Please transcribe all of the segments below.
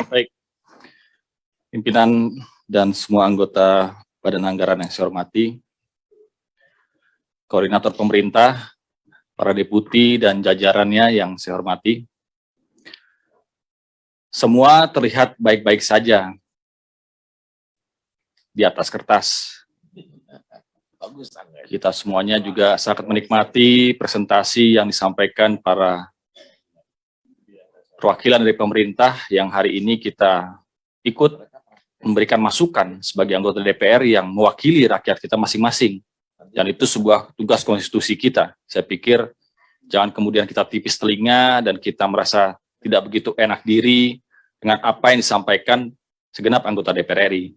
Baik, pimpinan dan semua anggota Badan Anggaran yang saya hormati, koordinator pemerintah, para deputi dan jajarannya yang saya hormati, semua terlihat baik-baik saja di atas kertas. Kita semuanya juga sangat menikmati presentasi yang disampaikan para perwakilan dari pemerintah yang hari ini kita ikut memberikan masukan sebagai anggota DPR yang mewakili rakyat kita masing-masing. Dan itu sebuah tugas konstitusi kita. Saya pikir jangan kemudian kita tipis telinga dan kita merasa tidak begitu enak diri dengan apa yang disampaikan segenap anggota DPR RI.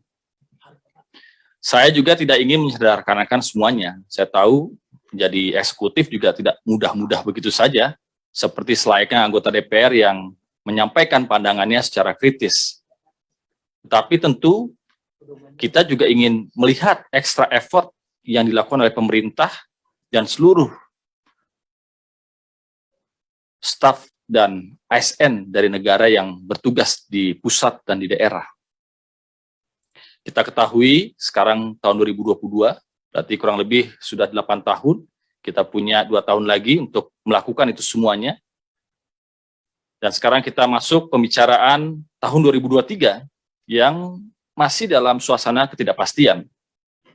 Saya juga tidak ingin menyederhanakan semuanya. Saya tahu menjadi eksekutif juga tidak mudah-mudah begitu saja, seperti selayaknya anggota DPR yang menyampaikan pandangannya secara kritis. Tapi tentu kita juga ingin melihat extra effort yang dilakukan oleh pemerintah dan seluruh staf dan ASN dari negara yang bertugas di pusat dan di daerah. Kita ketahui sekarang tahun 2022, berarti kurang lebih sudah 8 tahun, kita punya 2 tahun lagi untuk melakukan itu semuanya. Dan sekarang kita masuk pembicaraan tahun 2023 yang masih dalam suasana ketidakpastian.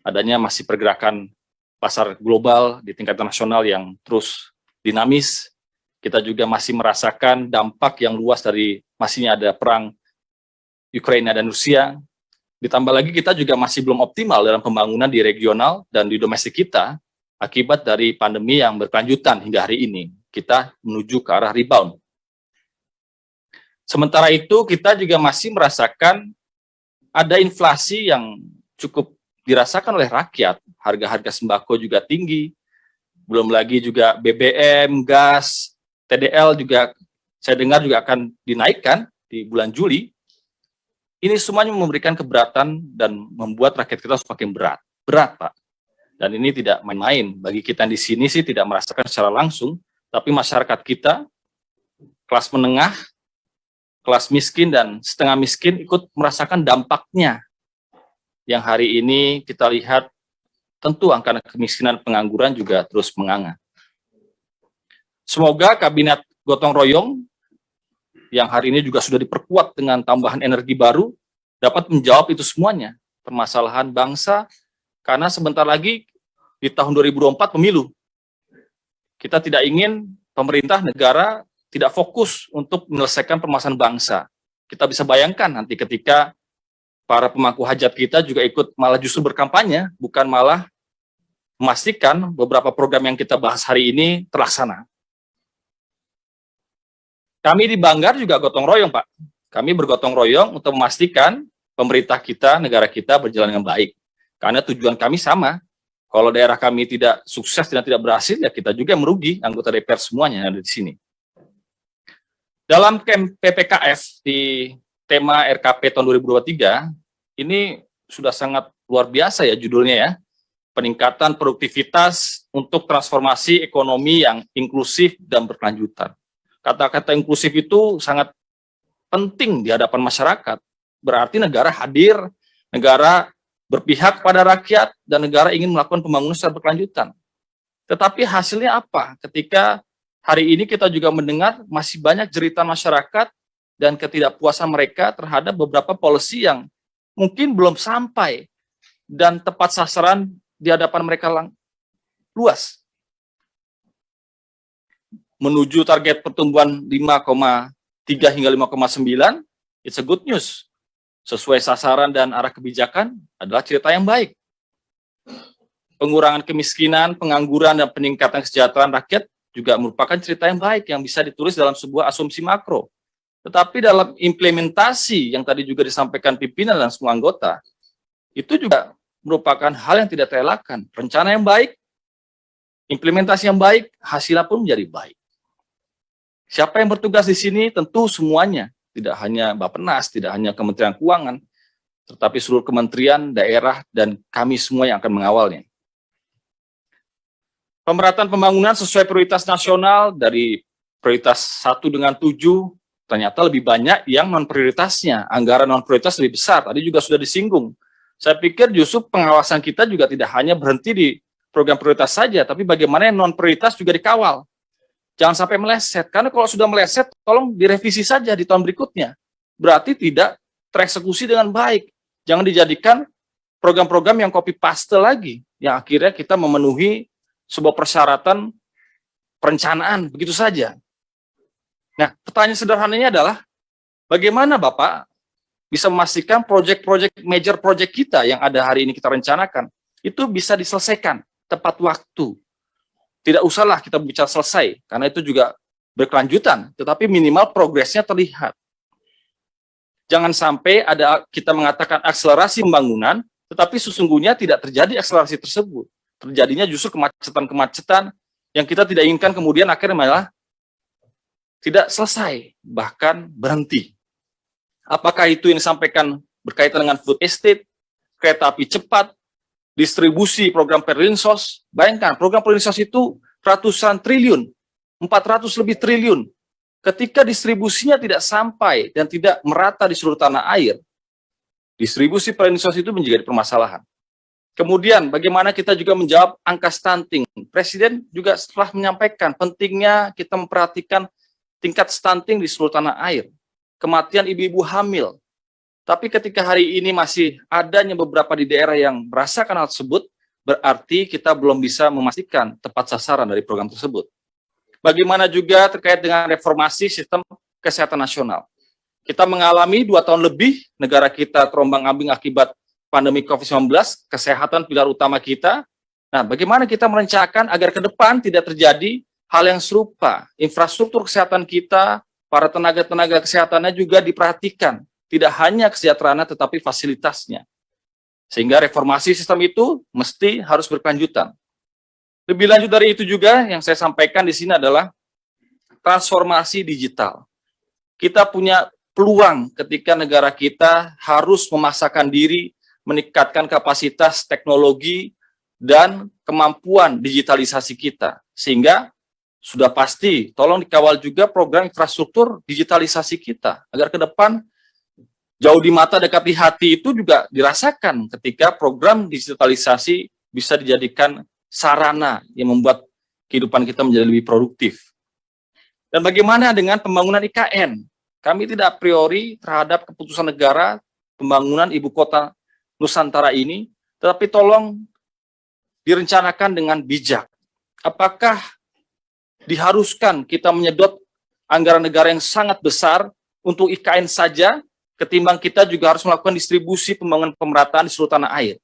Adanya masih pergerakan pasar global di tingkat nasional yang terus dinamis. Kita juga masih merasakan dampak yang luas dari masihnya ada perang Ukraina dan Rusia. Ditambah lagi kita juga masih belum optimal dalam pembangunan di regional dan di domestik kita akibat dari pandemi yang berkelanjutan hingga hari ini. Kita menuju ke arah rebound. Sementara itu kita juga masih merasakan ada inflasi yang cukup dirasakan oleh rakyat. Harga-harga sembako juga tinggi. Belum lagi juga BBM, gas, TDL juga saya dengar juga akan dinaikkan di bulan Juli. Ini semuanya memberikan keberatan dan membuat rakyat kita semakin berat. Berat, Pak. Dan ini tidak main-main. Bagi kita di sini sih tidak merasakan secara langsung, tapi masyarakat kita, kelas menengah, kelas miskin dan setengah miskin ikut merasakan dampaknya. Yang hari ini kita lihat tentu angka kemiskinan pengangguran juga terus menganga. Semoga kabinet gotong royong yang hari ini juga sudah diperkuat dengan tambahan energi baru, dapat menjawab itu semuanya, permasalahan bangsa, karena sebentar lagi di tahun 2024 pemilu. Kita tidak ingin pemerintah negara tidak fokus untuk menyelesaikan permasalahan bangsa. Kita bisa bayangkan nanti ketika para pemangku hajat kita juga ikut malah justru berkampanye, bukan malah memastikan beberapa program yang kita bahas hari ini terlaksana. Kami di Banggar juga gotong royong, Pak. Kami bergotong royong untuk memastikan pemerintah kita, negara kita berjalan dengan baik. Karena tujuan kami sama. Kalau daerah kami tidak sukses dan tidak berhasil, ya kita juga yang merugi, anggota DPR semuanya yang ada di sini. Dalam PPKF di tema RKP tahun 2023, ini sudah sangat luar biasa ya judulnya ya. Peningkatan produktivitas untuk transformasi ekonomi yang inklusif dan berkelanjutan. Kata-kata inklusif itu sangat penting di hadapan masyarakat. Berarti negara hadir, negara berpihak pada rakyat, dan negara ingin melakukan pembangunan secara berkelanjutan. Tetapi hasilnya apa? Ketika hari ini kita juga mendengar masih banyak jeritan masyarakat dan ketidakpuasan mereka terhadap beberapa policy yang mungkin belum sampai dan tepat sasaran di hadapan mereka luas. Menuju target pertumbuhan 5,3 hingga 5,9, it's a good news. Sesuai sasaran dan arah kebijakan adalah cerita yang baik. Pengurangan kemiskinan, pengangguran, dan peningkatan kesejahteraan rakyat juga merupakan cerita yang baik yang bisa ditulis dalam sebuah asumsi makro. Tetapi dalam implementasi yang tadi juga disampaikan pimpinan dan semua anggota, itu juga merupakan hal yang tidak terelakkan. Rencana yang baik, implementasi yang baik, hasilnya pun menjadi baik. Siapa yang bertugas di sini? Tentu semuanya, tidak hanya Bappenas, tidak hanya Kementerian Keuangan, tetapi seluruh kementerian, daerah, dan kami semua yang akan mengawalnya. Pemerataan pembangunan sesuai prioritas nasional dari prioritas 1 dengan 7, ternyata lebih banyak yang non-prioritasnya. Anggaran non-prioritas lebih besar, tadi juga sudah disinggung. Saya pikir justru pengawasan kita juga tidak hanya berhenti di program prioritas saja, tapi bagaimana yang non-prioritas juga dikawal. Jangan sampai meleset, karena kalau sudah meleset, tolong direvisi saja di tahun berikutnya. Berarti tidak tereksekusi dengan baik. Jangan dijadikan program-program yang copy-paste lagi, yang akhirnya kita memenuhi sebuah persyaratan perencanaan, begitu saja. Nah, pertanyaan sederhananya adalah, bagaimana Bapak bisa memastikan proyek-proyek, major project kita yang ada hari ini kita rencanakan, itu bisa diselesaikan tepat waktu. Tidak usahlah kita bicara selesai, karena itu juga berkelanjutan, tetapi minimal progresnya terlihat. Jangan sampai ada kita mengatakan akselerasi pembangunan, tetapi sesungguhnya tidak terjadi akselerasi tersebut. Terjadinya justru kemacetan-kemacetan yang kita tidak inginkan, kemudian akhirnya malah tidak selesai, bahkan berhenti. Apakah itu yang disampaikan berkaitan dengan food estate, kereta api cepat, distribusi program Perlinsos? Bayangkan, program Perlinsos itu ratusan triliun, 400 lebih triliun. Ketika distribusinya tidak sampai dan tidak merata di seluruh tanah air, distribusi Perlinsos itu menjadi permasalahan. Kemudian bagaimana kita juga menjawab angka stunting. Presiden juga setelah menyampaikan pentingnya kita memperhatikan tingkat stunting di seluruh tanah air. Kematian ibu-ibu hamil. Tapi ketika hari ini masih adanya beberapa di daerah yang merasakan hal tersebut, berarti kita belum bisa memastikan tepat sasaran dari program tersebut. Bagaimana juga terkait dengan reformasi sistem kesehatan nasional. Kita mengalami 2 tahun lebih negara kita terombang-ambing akibat pandemi COVID-19, kesehatan pilar utama kita. Nah, bagaimana kita merencanakan agar ke depan tidak terjadi hal yang serupa. Infrastruktur kesehatan kita, para tenaga-tenaga kesehatannya juga diperhatikan. Tidak hanya kesejahteraannya, tetapi fasilitasnya. Sehingga reformasi sistem itu mesti harus berkelanjutan. Lebih lanjut dari itu juga, yang saya sampaikan di sini adalah transformasi digital. Kita punya peluang ketika negara kita harus memaksakan diri meningkatkan kapasitas teknologi dan kemampuan digitalisasi kita. Sehingga sudah pasti, tolong dikawal juga program infrastruktur digitalisasi kita. Agar ke depan, jauh di mata dekat di hati itu juga dirasakan ketika program digitalisasi bisa dijadikan sarana yang membuat kehidupan kita menjadi lebih produktif. Dan bagaimana dengan pembangunan IKN? Kami tidak a priori terhadap keputusan negara pembangunan ibu kota Nusantara ini, tetapi tolong direncanakan dengan bijak. Apakah diharuskan kita menyedot anggaran negara yang sangat besar untuk IKN saja, ketimbang kita juga harus melakukan distribusi pembangunan pemerataan di seluruh tanah air?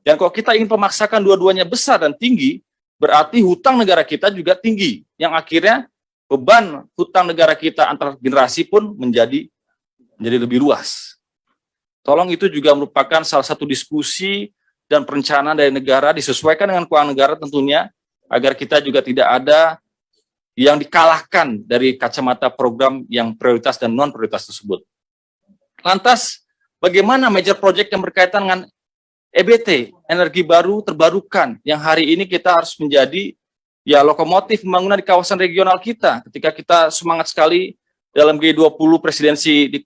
Dan kalau kita ingin memaksakan dua-duanya besar dan tinggi, berarti hutang negara kita juga tinggi, yang akhirnya beban hutang negara kita antar generasi pun menjadi lebih luas. Tolong itu juga merupakan salah satu diskusi dan perencanaan dari negara, disesuaikan dengan keuangan negara tentunya, agar kita juga tidak ada yang dikalahkan dari kacamata program yang prioritas dan non-prioritas tersebut. Lantas, bagaimana major project yang berkaitan dengan EBT, energi baru terbarukan, yang hari ini kita harus menjadi ya lokomotif pembangunan di kawasan regional kita, ketika kita semangat sekali dalam G20 presidensi di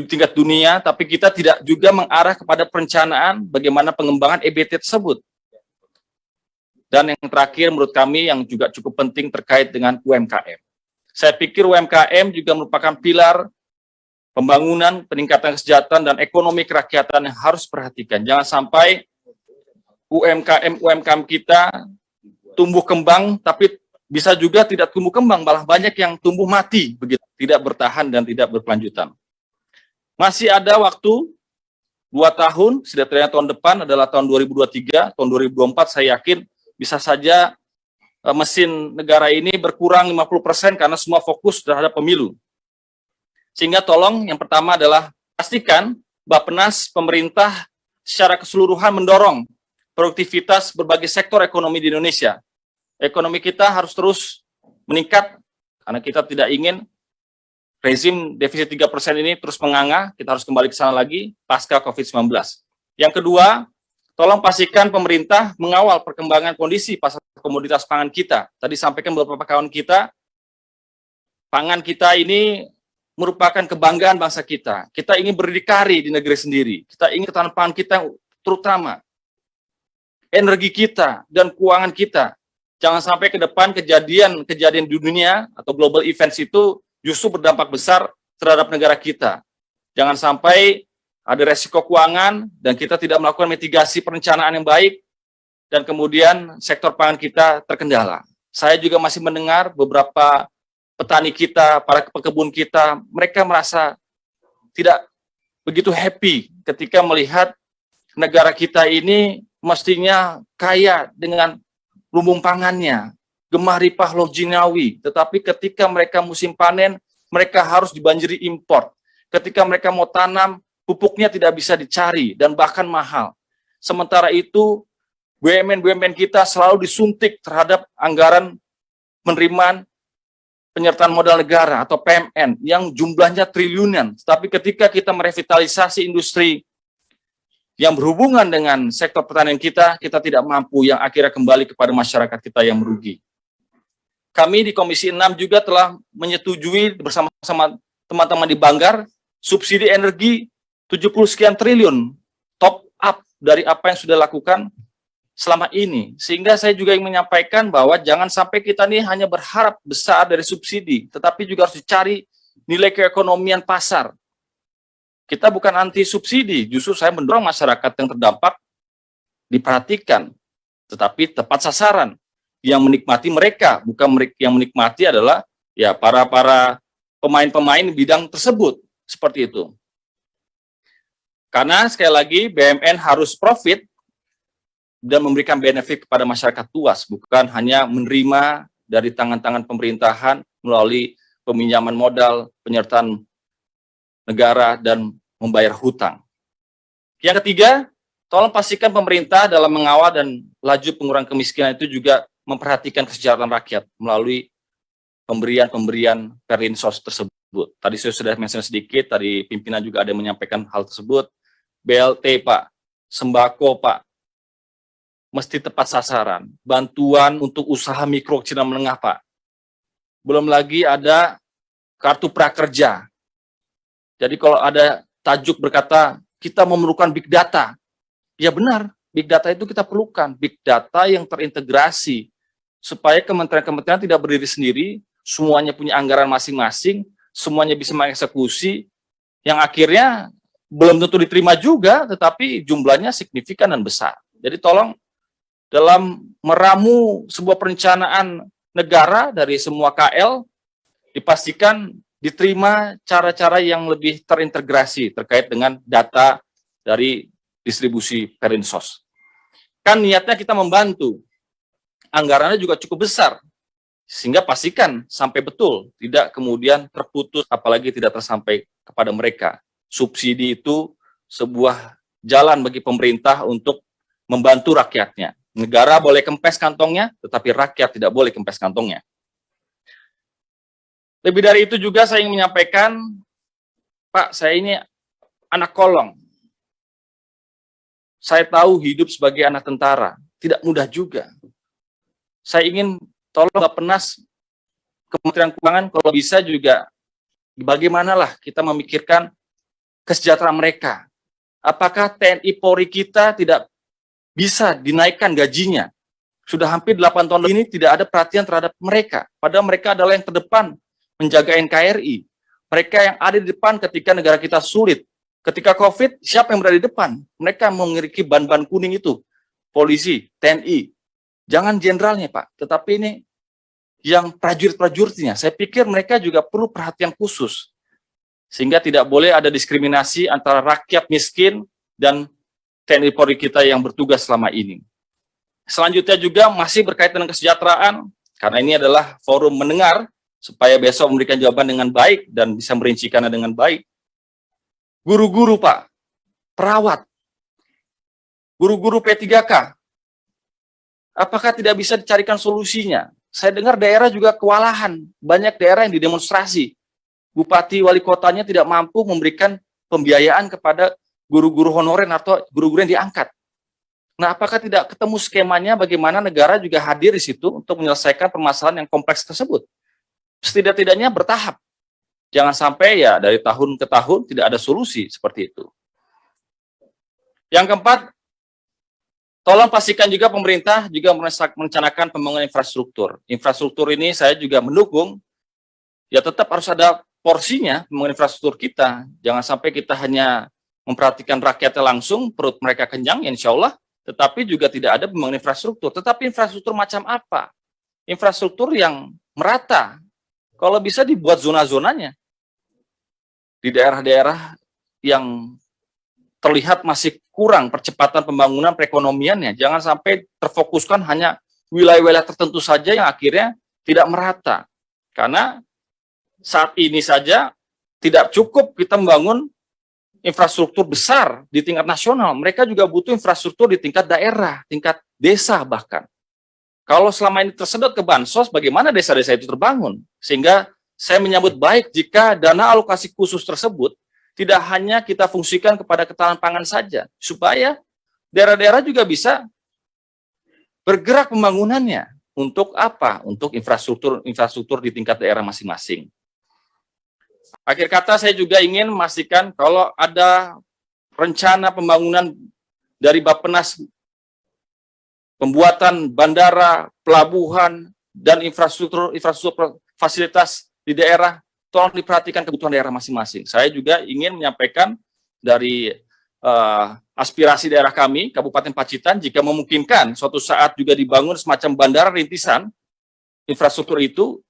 tingkat dunia, tapi kita tidak juga mengarah kepada perencanaan bagaimana pengembangan EBT tersebut. Dan yang terakhir menurut kami yang juga cukup penting terkait dengan UMKM. Saya pikir UMKM juga merupakan pilar pembangunan, peningkatan kesejahteraan dan ekonomi kerakyatan yang harus perhatikan. Jangan sampai UMKM kita tumbuh kembang, tapi bisa juga tidak tumbuh kembang, malah banyak yang tumbuh mati, begitu, tidak bertahan dan tidak berkelanjutan. Masih ada waktu 2 tahun, setidaknya tahun depan adalah tahun 2023, tahun 2024 saya yakin bisa saja mesin negara ini berkurang 50% karena semua fokus terhadap pemilu. Sehingga tolong yang pertama adalah pastikan Bappenas, pemerintah secara keseluruhan mendorong produktivitas berbagai sektor ekonomi di Indonesia. Ekonomi kita harus terus meningkat karena kita tidak ingin rezim defisit 3% ini terus menganga, kita harus kembali ke sana lagi pasca COVID-19. Yang kedua, tolong pastikan pemerintah mengawal perkembangan kondisi pasar komoditas pangan kita. Tadi sampaikan beberapa kawan kita, pangan kita ini merupakan kebanggaan bangsa kita. Kita ingin berdikari di negeri sendiri. Kita ingin ketahanan pangan kita, terutama energi kita dan keuangan kita. Jangan sampai ke depan kejadian di dunia atau global events itu justru berdampak besar terhadap negara kita. Jangan sampai ada resiko keuangan dan kita tidak melakukan mitigasi perencanaan yang baik dan kemudian sektor pangan kita terkendala. Saya juga masih mendengar beberapa petani kita, para pekebun kita, mereka merasa tidak begitu happy ketika melihat negara kita ini mestinya kaya dengan lumbung pangannya, gemah ripah lojinawi, tetapi ketika mereka musim panen, mereka harus dibanjiri impor. Ketika mereka mau tanam, pupuknya tidak bisa dicari dan bahkan mahal. Sementara itu, BUMN kita selalu disuntik terhadap anggaran penerimaan penyertaan modal negara atau PMN yang jumlahnya triliunan. Tapi ketika kita merevitalisasi industri yang berhubungan dengan sektor pertanian kita tidak mampu, yang akhirnya kembali kepada masyarakat kita yang merugi. Kami di Komisi 6 juga telah menyetujui bersama-sama teman-teman di Banggar, subsidi energi 70 sekian triliun, top up dari apa yang sudah dilakukan selama ini. Sehingga saya juga ingin menyampaikan bahwa jangan sampai kita ini hanya berharap besar dari subsidi, tetapi juga harus dicari nilai keekonomian pasar. Kita bukan anti subsidi, justru saya mendorong masyarakat yang terdampak diperhatikan, tetapi tepat sasaran. Yang menikmati mereka, bukan yang menikmati adalah ya para pemain-pemain bidang tersebut, seperti itu. Karena sekali lagi BUMN harus profit dan memberikan benefit kepada masyarakat luas, bukan hanya menerima dari tangan-tangan pemerintahan melalui peminjaman modal, penyertaan negara, dan membayar hutang. Yang ketiga, tolong pastikan pemerintah dalam mengawal dan laju pengurangan kemiskinan itu juga memperhatikan kesejahteraan rakyat melalui pemberian perlinsos tersebut. Tadi saya sudah mention sedikit, tadi pimpinan juga ada yang menyampaikan hal tersebut. BLT, Pak, sembako, Pak, mesti tepat sasaran. Bantuan untuk usaha mikro, kecil dan menengah, Pak. Belum lagi ada kartu prakerja. Jadi kalau ada tajuk berkata, kita memerlukan big data. Ya benar, big data itu kita perlukan. Big data yang terintegrasi. Supaya kementerian-kementerian tidak berdiri sendiri, semuanya punya anggaran masing-masing, semuanya bisa mengeksekusi, yang akhirnya belum tentu diterima juga, tetapi jumlahnya signifikan dan besar. Jadi tolong dalam meramu sebuah perencanaan negara dari semua KL, dipastikan diterima cara-cara yang lebih terintegrasi terkait dengan data dari distribusi perlinsos. Kan niatnya kita membantu, anggarannya juga cukup besar, sehingga pastikan sampai betul, tidak kemudian terputus, apalagi tidak tersampai kepada mereka. Subsidi itu sebuah jalan bagi pemerintah untuk membantu rakyatnya. Negara boleh kempes kantongnya, tetapi rakyat tidak boleh kempes kantongnya. Lebih dari itu juga saya ingin menyampaikan, Pak, saya ini anak kolong. Saya tahu hidup sebagai anak tentara, tidak mudah juga. Saya ingin tolong Bappenas, Kementerian Keuangan, kalau bisa juga, bagaimanalah kita memikirkan kesejahteraan mereka. Apakah TNI Polri kita tidak bisa dinaikkan gajinya? Sudah hampir 8 tahun ini tidak ada perhatian terhadap mereka. Padahal mereka adalah yang terdepan menjaga NKRI. Mereka yang ada di depan ketika negara kita sulit. Ketika COVID, siapa yang berada di depan? Mereka memiliki ban-ban kuning itu. Polisi, TNI. Jangan jenderalnya, Pak. Tetapi ini yang prajurit-prajuritnya. Saya pikir mereka juga perlu perhatian khusus. Sehingga tidak boleh ada diskriminasi antara rakyat miskin dan TNI Polri kita yang bertugas selama ini. Selanjutnya juga masih berkaitan dengan kesejahteraan, karena ini adalah forum mendengar, supaya besok memberikan jawaban dengan baik dan bisa merincikannya dengan baik. Guru-guru, Pak, perawat, guru-guru P3K, apakah tidak bisa dicarikan solusinya? Saya dengar daerah juga kewalahan, banyak daerah yang didemonstrasi. Bupati, wali kotanya tidak mampu memberikan pembiayaan kepada guru-guru honorer atau guru-guru yang diangkat. Nah, apakah tidak ketemu skemanya bagaimana negara juga hadir di situ untuk menyelesaikan permasalahan yang kompleks tersebut? Setidak-tidaknya bertahap. Jangan sampai ya dari tahun ke tahun tidak ada solusi seperti itu. Yang keempat, tolong pastikan juga pemerintah juga merencanakan pembangunan infrastruktur. Infrastruktur ini saya juga mendukung, ya tetap harus ada porsinya pembangunan infrastruktur kita. Jangan sampai kita hanya memperhatikan rakyatnya langsung, perut mereka kenyang, insya Allah, tetapi juga tidak ada pembangunan infrastruktur. Tetapi infrastruktur macam apa? Infrastruktur yang merata. Kalau bisa dibuat zona-zonanya. Di daerah-daerah yang terlihat masih kurang percepatan pembangunan perekonomiannya. Jangan sampai terfokuskan hanya wilayah-wilayah tertentu saja yang akhirnya tidak merata. Karena saat ini saja tidak cukup kita membangun infrastruktur besar di tingkat nasional, mereka juga butuh infrastruktur di tingkat daerah, tingkat desa bahkan. Kalau selama ini tersedot ke bansos, bagaimana desa-desa itu terbangun? Sehingga saya menyambut baik jika dana alokasi khusus tersebut tidak hanya kita fungsikan kepada ketahanan pangan saja, supaya daerah-daerah juga bisa bergerak pembangunannya. Untuk apa? Untuk infrastruktur di tingkat daerah masing-masing. Akhir kata saya juga ingin memastikan kalau ada rencana pembangunan dari Bappenas, pembuatan bandara, pelabuhan, dan infrastruktur fasilitas di daerah, tolong diperhatikan kebutuhan daerah masing-masing. Saya juga ingin menyampaikan dari aspirasi daerah kami, Kabupaten Pacitan, jika memungkinkan suatu saat juga dibangun semacam bandara rintisan, infrastruktur itu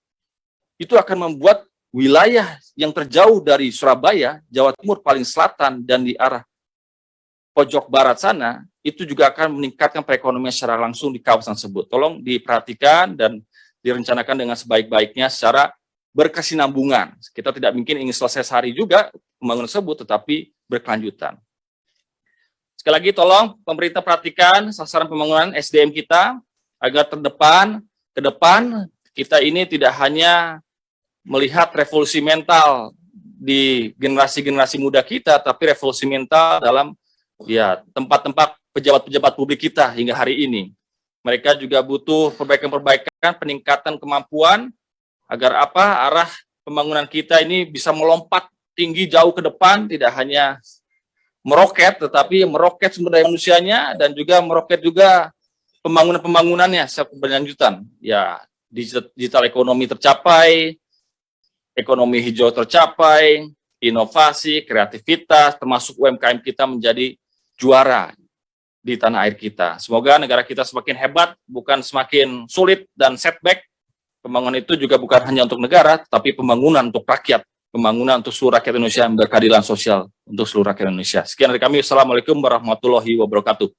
akan membuat wilayah yang terjauh dari Surabaya, Jawa Timur paling selatan, dan di arah pojok barat sana, itu juga akan meningkatkan perekonomian secara langsung di kawasan tersebut. Tolong diperhatikan dan direncanakan dengan sebaik-baiknya secara berkesinambungan. Kita tidak mungkin ingin selesai sehari juga pembangunan tersebut, tetapi berkelanjutan. Sekali lagi, tolong pemerintah perhatikan sasaran pembangunan SDM kita, agar ke depan kita ini tidak hanya melihat revolusi mental di generasi-generasi muda kita, tapi revolusi mental dalam ya tempat-tempat pejabat-pejabat publik kita hingga hari ini. Mereka juga butuh perbaikan-perbaikan, peningkatan kemampuan, agar apa arah pembangunan kita ini bisa melompat tinggi jauh ke depan, tidak hanya meroket, tetapi meroket sumber daya manusianya, dan juga meroket juga pembangunannya secara berlanjutan. Ya, digital ekonomi tercapai, ekonomi hijau tercapai, inovasi, kreativitas, termasuk UMKM kita menjadi juara di tanah air kita. Semoga negara kita semakin hebat, bukan semakin sulit dan setback. Pembangunan itu juga bukan hanya untuk negara, tapi pembangunan untuk rakyat, pembangunan untuk seluruh rakyat Indonesia yang berkeadilan sosial untuk seluruh rakyat Indonesia. Sekian dari kami. Assalamualaikum warahmatullahi wabarakatuh.